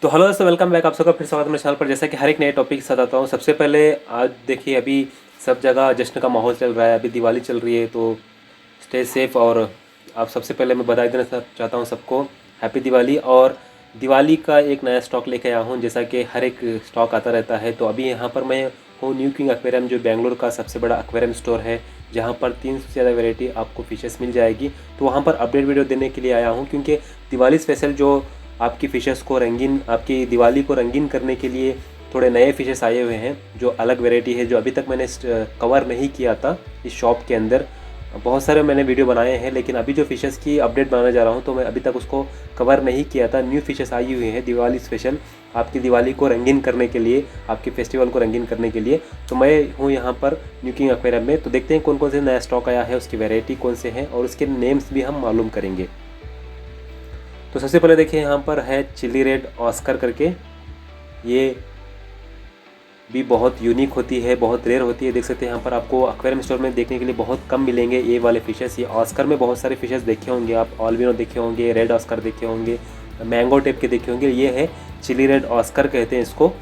तो हेलो दोस्तों, welcome back. आप सबका फिर स्वागत है मेरे चैनल पर। जैसा कि हर एक नए टॉपिक के साथ आता हूँ। सबसे पहले आज देखिए, अभी सब जगह जश्न का माहौल चल रहा है, अभी दिवाली चल रही है, तो स्टे सेफ। और आप सबसे पहले मैं बधाई देना चाहता हूँ सबको, हैप्पी दिवाली। और दिवाली का एक नया स्टॉक लेके आया हूँ, जैसा कि हर एक स्टॉक आता रहता है। तो अभी यहाँ पर मैं हूँ न्यू किंग एक्वेरियम, जो बेंगलोर का सबसे बड़ा एक्वेरियम स्टोर है, जहाँ पर 300 से ज़्यादा वैरायटी आपको फिशेस मिल जाएगी। तो वहाँ पर अपडेट वीडियो देने के लिए आया हूँ, क्योंकि दिवाली स्पेशल जो आपकी फ़िशेस को रंगीन, आपकी दिवाली को रंगीन करने के लिए थोड़े नए फ़िशेस आए हुए हैं, जो अलग वैरायटी है, जो अभी तक मैंने कवर नहीं किया था इस शॉप के अंदर। बहुत सारे मैंने वीडियो बनाए हैं, लेकिन अभी जो फ़िशेस की अपडेट बनाने जा रहा हूँ, तो मैं अभी तक उसको कवर नहीं किया था। न्यू फ़िशेस आई हुई हैं दिवाली स्पेशल, आपकी दिवाली को रंगीन करने के लिए, आपके फेस्टिवल को रंगीन करने के लिए। तो मैं हूँ यहाँ पर न्यू किंग एक्वेरियम में। तो देखते हैं कौन कौन से नया स्टॉक आया है, उसकी वैरायटी कौन से हैं, और उसके नेम्स भी हम मालूम करेंगे। तो सबसे पहले देखिए, यहाँ पर है चिली रेड ऑस्कर करके। ये भी बहुत यूनिक होती है, बहुत रेयर होती है। देख सकते हैं यहाँ पर आपको एक्वेरियम स्टोर में देखने के लिए बहुत कम मिलेंगे ये वाले फिशेस। ये ऑस्कर में बहुत सारे फिशेस देखे होंगे आप, ऑल्बिनो देखे होंगे, रेड ऑस्कर देखे होंगे, मैंगो टाइप के देखे होंगे। ये है चिली रेड ऑस्कर कहते हैं इसको।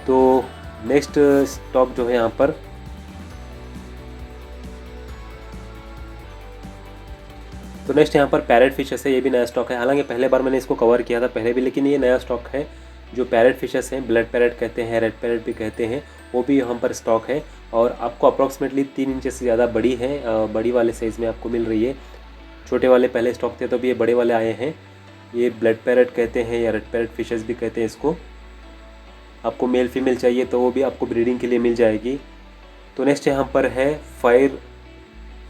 तो नेक्स्ट स्टॉक जो है यहाँ पर, तो नेक्स्ट यहाँ पर पैरेट फिशेस है। ये भी नया स्टॉक है, हालांकि पहले बार मैंने इसको कवर किया था पहले भी, लेकिन ये नया स्टॉक है। जो पैरेट फिशेस हैं, ब्लड पैरेट कहते हैं, रेड पैरेट भी कहते हैं, वो भी यहाँ पर स्टॉक है। और आपको अप्रॉक्सीमेटली 3 इंच से ज़्यादा बड़ी है, बड़ी वाले साइज़ में आपको मिल रही है। छोटे वाले पहले स्टॉक थे, तो अभी ये बड़े वाले आए हैं। ये ब्लड पैरेट कहते हैं या रेड पैरेट फिशेस भी कहते हैं इसको। आपको मेल फीमेल चाहिए तो वो भी आपको ब्रीडिंग के लिए मिल जाएगी। तो नेक्स्ट यहाँ पर है फायर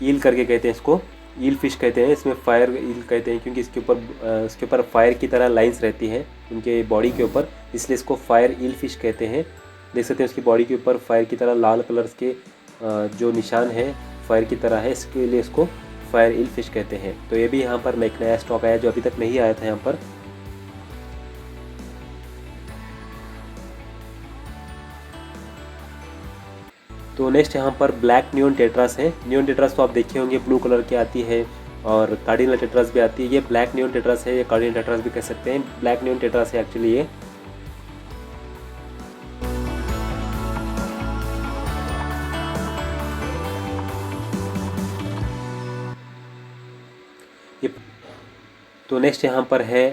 ईल करके कहते हैं इसको, ईल फिश कहते हैं। इसमें फायर ईल कहते हैं, क्योंकि इसके ऊपर फायर की तरह लाइंस रहती हैं उनके बॉडी के ऊपर, इसलिए इसको फायर ईल फिश कहते हैं। देख सकते हैं उसकी बॉडी के ऊपर फायर की तरह लाल कलर्स के जो निशान है फायर की तरह है, इसके लिए इसको फायर ईल फिश कहते हैं। तो ये भी यहाँ पर एक नया स्टॉक आया, जो अभी तक नहीं आया था यहाँ पर। तो नेक्स्ट यहाँ पर ब्लैक नियॉन टेट्रास है। नियॉन टेट्रास तो आप देखे होंगे, ब्लू कलर की आती है, और कार्डिनल टेट्रास भी आती है। ये ब्लैक नियॉन टेट्रास है, ये कार्डिनल टेट्रास भी कह सकते हैं। ब्लैक नियॉन टेट्रास है एक्चुअली ये। ये तो नेक्स्ट यहाँ पर है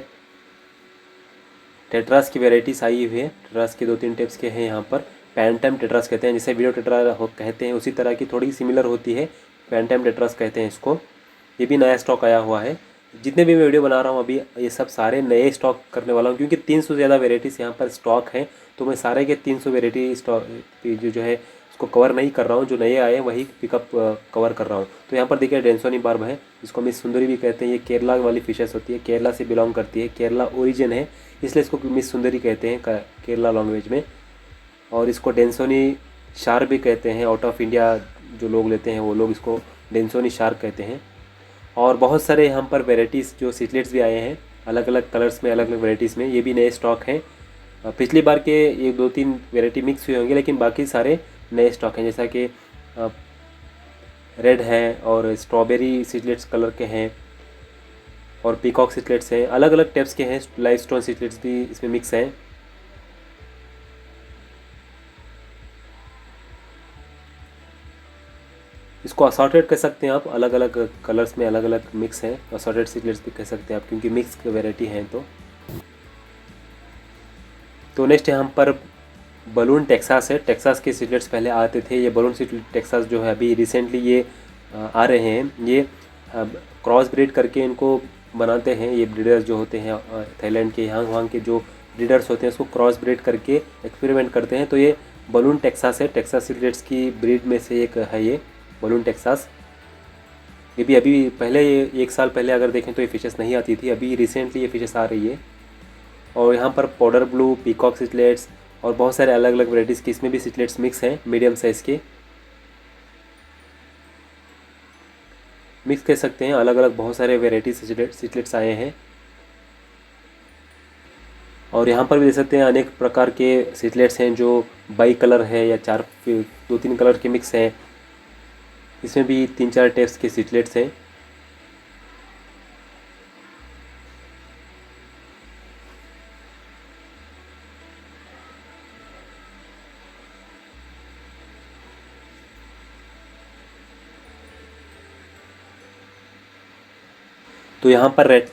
टेट्रास की वेराइटीज आई हुई है। टेट्रास के 2-3 टाइप्स के हैं यहाँ पर। पैंटम टेट्रास कहते हैं, जैसे वीडियो टेट्रा कहते हैं, उसी तरह की थोड़ी सिमिलर होती है, पैंटम टेट्रास कहते हैं इसको। ये भी नया स्टॉक आया हुआ है। जितने भी मैं वीडियो बना रहा हूँ अभी, ये सब सारे नए स्टॉक करने वाला हूँ, क्योंकि 300 से ज़्यादा वेराइटीज़ यहाँ पर स्टॉक हैं। तो मैं सारे के 300 वेराइटी स्टॉक जो है उसको कवर नहीं कर रहा हूँ, जो नए आए वही पिकअप कवर कर रहा हूँ। तो यहाँ पर देखिए डेंसोनी बार्ब है, जिसको मिस सुंदरी भी कहते हैं। ये केरला वाली फिशेस होती है, केरला से बिलोंग करती है, केरला ओरिजिन है, इसलिए इसको मिस सुंदरी कहते हैं केरला लैंग्वेज में। और इसको डेंसोनी शार्क भी कहते हैं। आउट ऑफ इंडिया जो लोग लेते हैं वो लोग इसको डेंसोनी शार्क कहते हैं। और बहुत सारे यहाँ पर वेराइटीज़ जो सिचलेट्स भी आए हैं, अलग अलग कलर्स में, अलग अलग वेराइटीज़ में। ये भी नए स्टॉक हैं। पिछली बार के ये 2-3 वेराइटी मिक्स हुए होंगे, लेकिन बाकी सारे नए स्टॉक हैं, जैसा कि रेड है, और स्ट्रॉबेरी सिचलेट्स कलर के हैं, और पीकॉक सिचलेट्स हैं, अलग अलग टाइप्स के हैं। लाइव स्टोन सिचलेट्स भी इसमें मिक्स हैं। इसको असॉर्टेड कह सकते हैं आप, अलग अलग कलर्स में अलग अलग मिक्स हैं। असॉर्टेड सिचलेट्स भी कह सकते हैं आप, क्योंकि मिक्स वेराइटी हैं। तो नेक्स्ट यहाँ पर बलून टेक्सास है। टेक्सास के सिचलेट्स पहले आते थे, ये बलून टेक्सास जो है अभी रिसेंटली ये आ रहे हैं। ये क्रॉस ब्रीड करके इनको बनाते हैं। ये ब्रीडर्स जो होते हैं थाईलैंड के, यहाँ वहाँ के जो ब्रीडर्स होते हैं, उसको क्रॉस ब्रीड करके एक्सपेरिमेंट करते हैं। तो ये बलून टेक्सास है, टेक्सास सिचलेट्स की ब्रीड में से एक है ये बलून टेक्सास। ये भी अभी पहले, ये 1 साल पहले अगर देखें तो ये फिशेस नहीं आती थी, अभी रिसेंटली ये फिशेस आ रही है। और यहाँ पर पाउडर ब्लू, पीकॉक सिचलेट्स, और बहुत सारे अलग अलग वैराइटीज़ की इसमें भी सिचलेट्स मिक्स हैं, मीडियम साइज़ के मिक्स कह सकते हैं। अलग अलग बहुत सारे वैराइटी सिचलेट्स आए हैं। और यहाँ पर भी देख सकते हैं अनेक प्रकार के सीटलेट्स हैं जो बाई कलर है या चार दो तीन कलर के मिक्स हैं। इसमें भी तीन चार टाइप्स के सीटलेट्स हैं। तो यहाँ पर रेड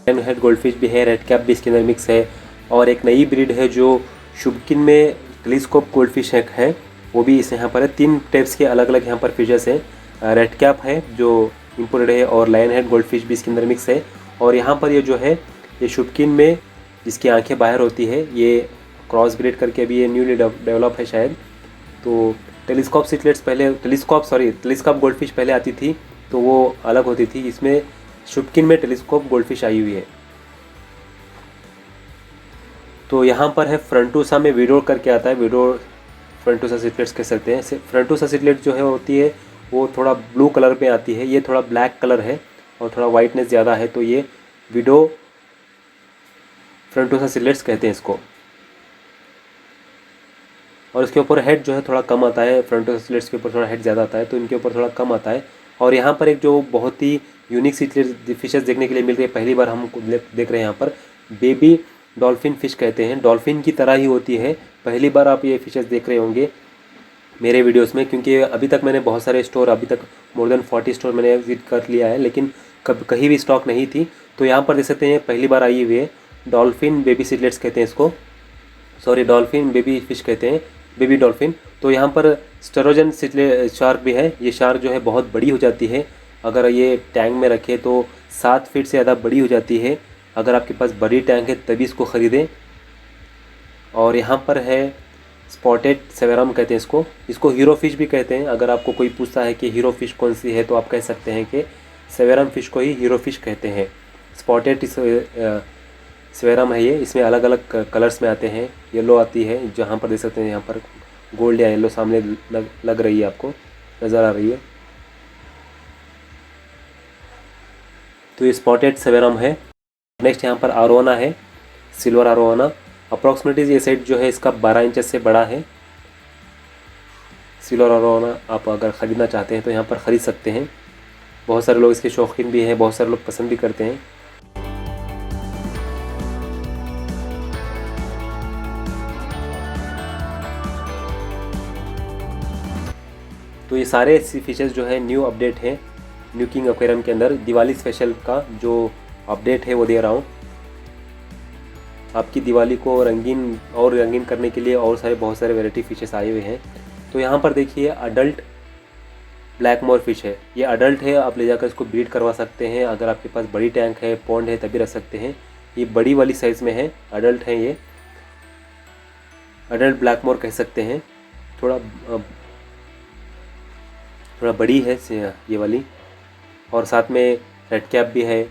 हेड गोल्डफिश भी है, रेड कैप भी इसके अंदर मिक्स है। और एक नई ब्रीड है जो शुभकिन में टेलीस्कोप गोल्डफिश है, वो भी इस यहाँ पर है। तीन टाइप्स के अलग अलग यहाँ पर फिशेस हैं। रेड कैप है जो इम्पोर्टेड है, और लायन हेड गोल्डफिश भी इसके अंदर मिक्स है। और यहाँ पर ये जो है ये शुभकिन में जिसकी आंखें बाहर होती है, ये क्रॉस ब्रीड करके अभी ये न्यूली डेवलप है शायद। तो टेलीस्कोप सीटलेट्स पहले टेलीस्कोप गोल्डफिश पहले आती थी, तो वो अलग होती थी। इसमें शुभकिन में टेलीस्कोप गोल्डफिश आई हुई है। तो यहाँ पर है फ्रंटूसा में विडो करके आता है, विडो फ्रंटूसा सीटलेट्स कह सकते हैं। फ्रंटूसा सीटलेट जो है होती है वो थोड़ा ब्लू कलर में आती है, ये थोड़ा ब्लैक कलर है और थोड़ा वाइटनेस ज़्यादा है, तो ये विडो फ्रंटूसा सीटलेट्स कहते हैं इसको। और इसके ऊपर हेड जो है थोड़ा कम आता है, फ्रंटूसा सीटलेट्स के ऊपर थोड़ा हेड ज़्यादा आता है, तो इनके ऊपर थोड़ा कम आता है। और यहाँ पर एक जो बहुत ही यूनिक सीटलेट फिशेस देखने के लिए मिल रही है, पहली बार हम देख रहे हैं यहाँ पर, बेबी डॉल्फिन फ़िश कहते हैं। डॉल्फिन की तरह ही होती है, पहली बार आप ये फिशेस देख रहे होंगे मेरे वीडियोस में, क्योंकि अभी तक मैंने बहुत सारे स्टोर, अभी तक मोर देन 40 स्टोर मैंने विजिट कर लिया है, लेकिन कहीं भी स्टॉक नहीं थी। तो यहाँ पर देख सकते हैं पहली बार आई हुई है। डॉल्फिन बेबी सीटलेट्स कहते हैं इसको, सॉरी डॉल्फिन बेबी फिश कहते हैं, बेबी डॉल्फिन। तो यहाँ पर स्टेरोजन शार्क भी है। ये शार्क जो है बहुत बड़ी हो जाती है, अगर ये टैंक में रखे तो 7 फीट से ज़्यादा बड़ी हो जाती है। अगर आपके पास बड़ी टैंक है तभी इसको ख़रीदें। और यहाँ पर है स्पॉटेड सेवेरम कहते हैं इसको हीरो फिश भी कहते हैं। अगर आपको कोई पूछता है कि हीरो फिश कौन सी है, तो आप कह सकते हैं कि सेवेरम फिश को ही हीरो फिश कहते हैं। स्पॉटेड सेवेरम है ये, इसमें अलग अलग कलर्स में आते हैं। येलो आती है, जहाँ पर देख सकते हैं यहाँ पर गोल्ड या येलो सामने लग रही है, आपको नज़र आ रही है। तो ये स्पॉटेड सेवेरम है। नेक्स्ट यहाँ पर आरोना है, सिल्वर आरोना। अप्रॉक्सीमेटली ये सेट जो है इसका 12 इंचेस से बड़ा है। सिल्वर आरोना आप अगर ख़रीदना चाहते हैं तो यहाँ पर ख़रीद सकते हैं। बहुत सारे लोग इसके शौकीन भी हैं, बहुत सारे लोग पसंद भी करते हैं। तो ये सारे फिशेस जो है न्यू अपडेट है न्यू किंग एक्वेरियम के अंदर। दिवाली स्पेशल का जो अपडेट है वो दे रहा हूँ। आपकी दिवाली को रंगीन करने के लिए और बहुत सारे वैरायटी फिशेस आए हुए हैं। तो यहाँ पर देखिए अडल्ट ब्लैक मोर फिश है, ये अडल्ट है, आप ले जाकर इसको ब्रीड करवा सकते हैं। अगर आपके पास बड़ी टैंक है, पॉन्ड है, तभी रख सकते हैं। ये बड़ी वाली साइज़ में है, अडल्ट है, ये अडल्ट ब्लैक मोर कह सकते हैं। थोड़ा बड़ी है ये वाली। और साथ में रेड कैप भी है।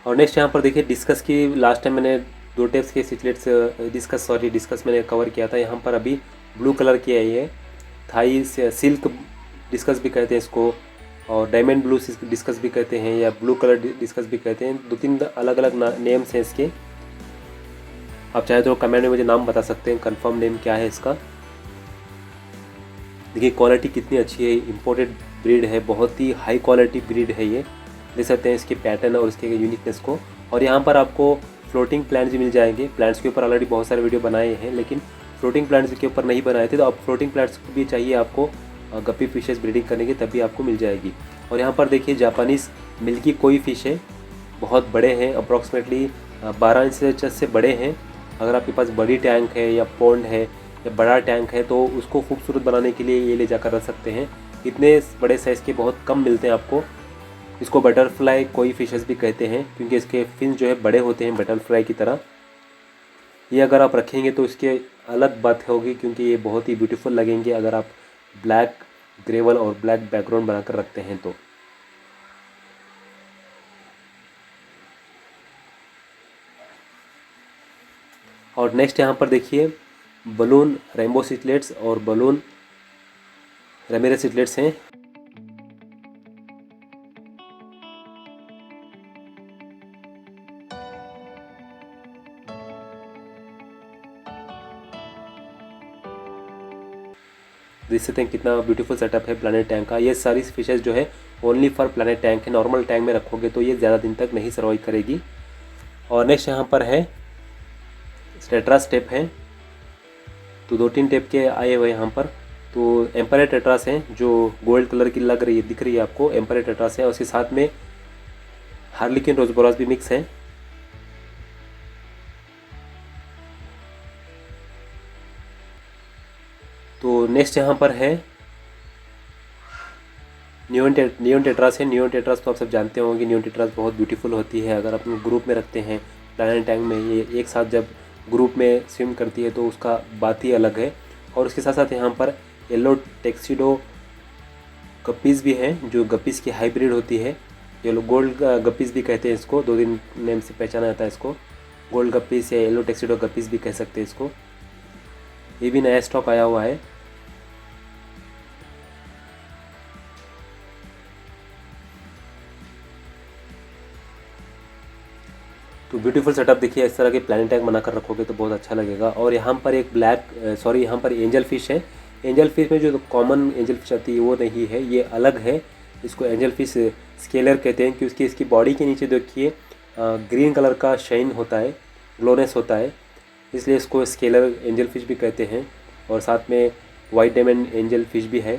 और नेक्स्ट यहाँ पर देखिए डिस्कस की, लास्ट टाइम मैंने 2 टाइप्स के सीटलेट्स डिस्कस मैंने कवर किया था। यहाँ पर अभी ब्लू कलर की आई है, थाई सिल्क डिस्कस भी कहते हैं इसको, और डायमंड ब्लू डिस्कस भी कहते हैं, या ब्लू कलर डिस्कस भी कहते हैं। 2-3 अलग अलग नेम्स हैं इसके। आप चाहे तो कमेंट में मुझे नाम बता सकते हैं, कंफर्म नेम क्या है इसका। देखिए क्वालिटी कितनी अच्छी है, इंपोर्टेड ब्रीड है, बहुत ही हाई क्वालिटी ब्रीड है ये। देख सकते हैं इसके पैटर्न और इसके यूनिकनेस को। और यहाँ पर आपको फ्लोटिंग प्लांट्स भी मिल जाएंगे। प्लांट्स के ऊपर ऑलरेडी बहुत सारे वीडियो बनाए हैं, लेकिन फ्लोटिंग प्लांट्स के ऊपर नहीं बनाए थे, तो अब फ्लोटिंग प्लांट्स भी चाहिए आपको गप्पी फिशेस ब्रीडिंग करने की, तभी आपको मिल जाएगी। और यहाँ पर देखिए जापानीज़ मिल्की कोई फ़िश है, बहुत बड़े हैं, अप्रॉक्सीमेटली 12 इंच से बड़े हैं। अगर आपके पास बड़ी टैंक है या पॉन्ड है या बड़ा टैंक है, तो उसको खूबसूरत बनाने के लिए ये ले जाकर रख सकते हैं। इतने बड़े साइज़ के बहुत कम मिलते हैं आपको। इसको बटरफ्लाई कोई फिशेस भी कहते हैं, क्योंकि इसके फिन जो है बड़े होते हैं बटरफ्लाई की तरह। ये अगर आप रखेंगे तो इसके अलग बात होगी, क्योंकि ये बहुत ही ब्यूटीफुल लगेंगे अगर आप ब्लैक ग्रेवल और ब्लैक बैकग्राउंड बनाकर रखते हैं तो। और नेक्स्ट यहाँ पर देखिए बलून रेनबो सीटलेट्स और बलून रेमिरे सीटलेट्स हैं। देख सकते हैं कितना ब्यूटीफुल सेटअप है प्लानट टैंक का। ये सारी फिशेस जो है ओनली फॉर प्लानट टैंक है। नॉर्मल टैंक में रखोगे तो ये ज़्यादा दिन तक नहीं सर्वाइव करेगी। और नेक्स्ट यहाँ पर है टेट्रास टेप है, तो 2-3 टेप के आए हुए यहाँ पर। तो एम्पायर टेट्रास हैं जो गोल्ड कलर की लग रही है, दिख रही है आपको, एम्पायर टेट्रास है। और उसके साथ में हार्लिकिन रोजबोरॉस भी मिक्स है। तो नेक्स्ट यहाँ पर है नियोन टेट्रास है। नियोन टेट्रास तो आप सब जानते होंगे, नियोन टेट्रास बहुत ब्यूटीफुल होती है। अगर अपने ग्रुप में रखते हैं प्लानट टैंक में, ये एक साथ जब ग्रुप में स्विम करती है तो उसका बात ही अलग है। और उसके साथ साथ यहाँ पर येलो टेक्सिडो गप्पीज़ भी हैं जो गप्पीज़ की हाइब्रिड होती है। येलो गोल्ड गप्पीज़ भी कहते हैं इसको, 2 नेम से पहचाना जाता है इसको, गोल्ड गप्पीज़ या येलो टेक्सिडो गप्पीज़ भी कह सकते हैं इसको। ये भी नया स्टॉक आया हुआ है। तो ब्यूटीफुल सेटअप देखिए, इस तरह के प्लानट टैंक बनाकर रखोगे तो बहुत अच्छा लगेगा। और यहाँ पर एक यहाँ पर एंजल फिश है। एंजल फिश में जो कॉमन एंजल फिश आती है वो नहीं है, ये अलग है। इसको एंजल फिश स्केलर कहते हैं क्योंकि इसकी बॉडी के नीचे देखिए ग्रीन कलर का शाइन होता है, ग्लोनेस होता है, इसलिए इसको स्केलर एंजल फिश भी कहते हैं। और साथ में वाइट डायमंड एंजल फिश भी है,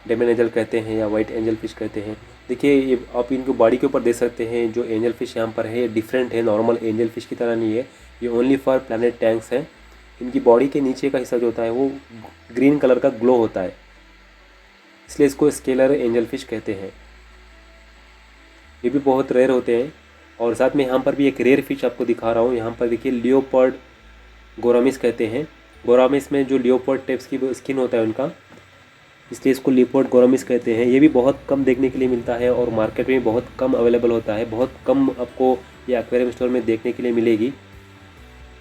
डायमंड एंजल कहते हैं या वाइट एंजल फिश कहते हैं। देखिए ये आप इनको बॉडी के ऊपर देख सकते हैं। जो एंजल फिश यहाँ पर है ये डिफरेंट है, नॉर्मल एंजल फिश की तरह नहीं है। ये ओनली फॉर प्लानट टैंक्स हैं। इनकी बॉडी के नीचे का हिस्सा जो होता है वो ग्रीन कलर का ग्लो होता है, इसलिए इसको स्केलर एंजल फिश कहते हैं। ये भी बहुत रेयर होते हैं। और साथ में यहाँ पर भी एक रेयर फिश आपको दिखा रहा हूँ। यहाँ पर देखिए लियोपर्ड गोरामिस कहते हैं। गोरामिस में जो लियोपर्ड टाइप्स की स्किन होता है उनका, इसलिए इसको लियोपर्ड गोरामिस कहते हैं। ये भी बहुत कम देखने के लिए मिलता है और मार्केट में बहुत कम अवेलेबल होता है। बहुत कम आपको ये एक्वेरियम स्टोर में देखने के लिए मिलेगी।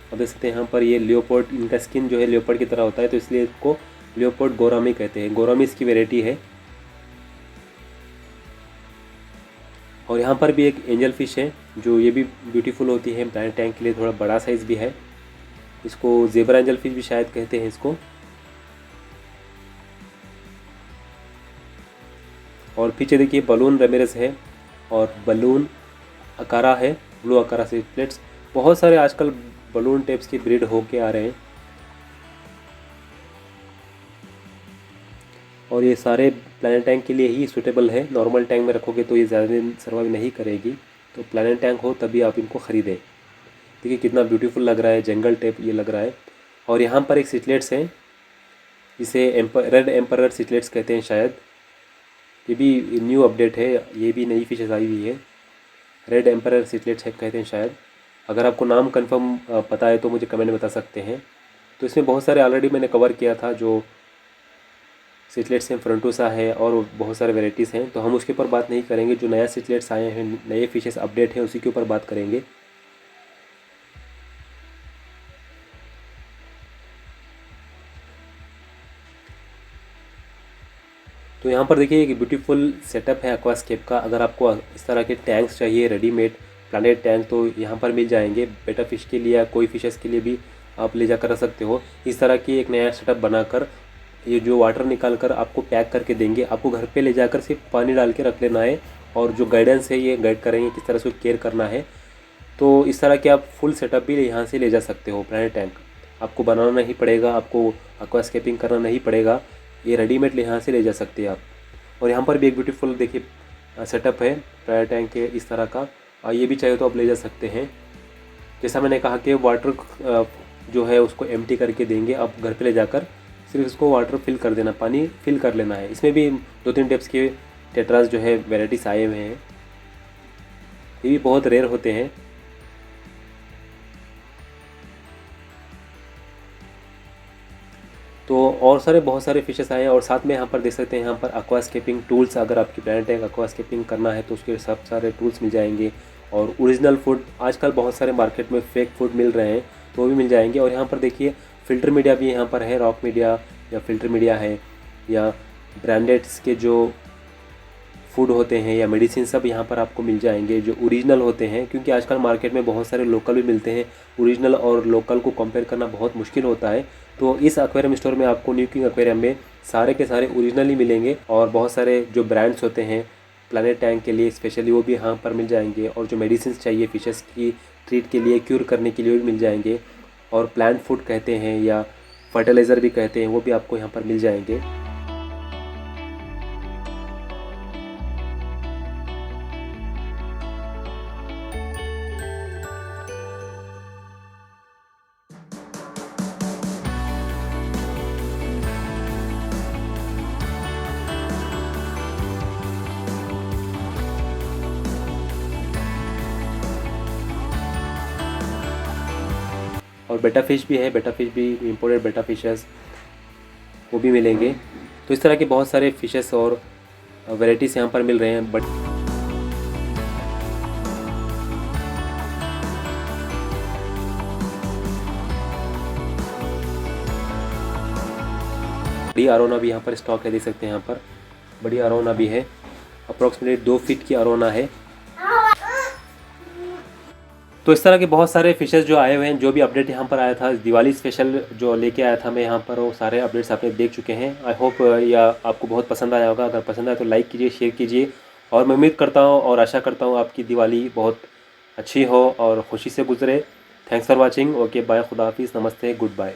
अब देख सकते हैं यहाँ पर ये लियोपर्ड, इनका स्किन जो है लियोपर्ड की तरह होता है, तो इसलिए इसको लियोपर्ड गोरामी कहते हैं। गोरामिस की वेराइटी है। और यहाँ पर भी एक एंजल फिश है जो ये भी ब्यूटीफुल होती है। प्लानट टैंक के लिए थोड़ा बड़ा साइज़ भी है। इसको ज़ेब्रा एंजल फिश भी शायद कहते हैं इसको। और पीछे देखिए बलून रेमिरेस है और बलून अकारा है, ब्लू अकारा से प्लेट्स। बहुत सारे आजकल बलून टाइप्स की ब्रीड होके आ रहे हैं और ये सारे प्लानट टैंक के लिए ही सूटेबल है। नॉर्मल टैंक में रखोगे तो ये ज़्यादा दिन सर्वाइव नहीं करेगी, तो प्लानट टैंक हो तभी आप इनको ख़रीदें। देखिए कितना ब्यूटीफुल लग रहा है, जंगल टाइप ये लग रहा है। और यहाँ पर एक सिटलेट्स हैं, इसे रेड एम्परर सिटलेट्स कहते हैं शायद। ये भी न्यू अपडेट है, ये भी नई फिशेस आई हुई है। रेड एम्परर सिटलेट्स है कहते हैं शायद। अगर आपको नाम कंफर्म पता है तो मुझे कमेंट में बता सकते हैं। तो इसमें बहुत सारे ऑलरेडी मैंने कवर किया था, जो सिटलेट्स हैं, फ्रंटूसा है और बहुत सारे वेराइटीज़ हैं, तो हम उसके ऊपर बात नहीं करेंगे। जो नया सिटलेट्स आए हैं, नए फिशेस अपडेट हैं, उसी के ऊपर बात करेंगे। तो यहाँ पर देखिए एक ब्यूटीफुल सेटअप है एक्वास्केप का। अगर आपको इस तरह के टैंक्स चाहिए रेडीमेड प्लानट टैंक, तो यहाँ पर मिल जाएंगे। बेटा फिश के लिए या कोई फिशेस के लिए भी आप ले जाकर रख सकते हो। इस तरह की एक नया सेटअप बनाकर ये जो वाटर निकाल कर आपको पैक करके देंगे। आपको घर पे ले जाकर सिर्फ पानी डाल के रख लेना है और जो गाइडेंस है ये गाइड करेंगे किस तरह से केयर करना है। तो इस तरह के आप फुल सेटअप भी यहाँ से ले जा सकते हो। प्लानट टैंक आपको बनाना नहीं पड़ेगा, आपको एक्वास्केपिंग करना नहीं पड़ेगा, ये रेडीमेड यहाँ से ले जा सकते हैं आप। और यहाँ पर भी एक ब्यूटीफुल देखिए सेटअप है प्लानट टैंक के इस तरह का, और ये भी चाहिए तो आप ले जा सकते हैं। जैसा मैंने कहा कि वाटर जो है उसको एम्प्टी करके देंगे, आप घर पे ले जाकर सिर्फ इसको वाटर फिल कर देना, पानी फिल कर लेना है। इसमें भी 2-3 टाइप्स के टेट्रास जो है वेराइटीज आए हुए हैं, ये भी बहुत रेयर होते हैं। तो और बहुत सारे फिशेस आए हैं। और साथ में यहाँ पर देख सकते हैं, यहाँ पर एक्वास्केपिंग टूल्स, अगर आपकी प्लानट टैंक एक्वास्केपिंग करना है तो उसके सब सारे टूल्स मिल जाएंगे। और ओरिजिनल फूड, आजकल बहुत सारे मार्केट में फेक फूड मिल रहे हैं तो वो भी मिल जाएंगे। और यहाँ पर देखिए फ़िल्टर मीडिया भी यहाँ पर है, रॉक मीडिया या फ़िल्टर मीडिया है, या ब्रांडेड्स के जो फूड होते हैं या मेडिसिन सब यहाँ पर आपको मिल जाएंगे जो ओरिजिनल होते हैं, क्योंकि आजकल मार्केट में बहुत सारे लोकल भी मिलते हैं। ओरिजिनल और लोकल को कंपेयर करना बहुत मुश्किल होता है। तो इस एक्वेरियम स्टोर में आपको न्यू किंग एक्वेरियम में सारे के सारे ओरिजिनल ही मिलेंगे, और बहुत सारे जो ब्रांड्स होते हैं प्लानट टैंक के लिए स्पेशली वो भी यहाँ पर मिल जाएंगे, और जो मेडिसिन चाहिए फिशेस की ट्रीट के लिए, क्यूर करने के लिए भी मिल जाएंगे, और प्लांट फूड कहते हैं या फर्टिलाइज़र भी कहते हैं, वो भी आपको यहाँ पर मिल जाएंगे। और बेटा फिश भी है, बेटा फिश भी इम्पोर्टेड बेटा फिशेस वो भी मिलेंगे। तो इस तरह के बहुत सारे फिशेस और वैराइटीज़ यहाँ पर मिल रहे हैं। बड़ी अरोना भी यहाँ पर स्टॉक है, देख सकते हैं यहाँ पर बड़ी अरोना भी है, अप्रॉक्सीमेटली 2 फीट की अरोना है। तो इस तरह के बहुत सारे फिशेस जो आए हुए हैं, जो भी अपडेट यहाँ पर आया था दिवाली स्पेशल जो लेके आया था मैं यहाँ पर, वो सारे अपडेट्स आपने देख चुके हैं। आई होप या आपको बहुत पसंद आया होगा। अगर पसंद आया तो लाइक कीजिए, शेयर कीजिए, और मैं उम्मीद करता हूँ और आशा करता हूँ आपकी दिवाली बहुत अच्छी हो और खुशी से गुजरे। Thanks for watching. Okay bye, खुदा हाफिज़, नमस्ते, गुड बाय।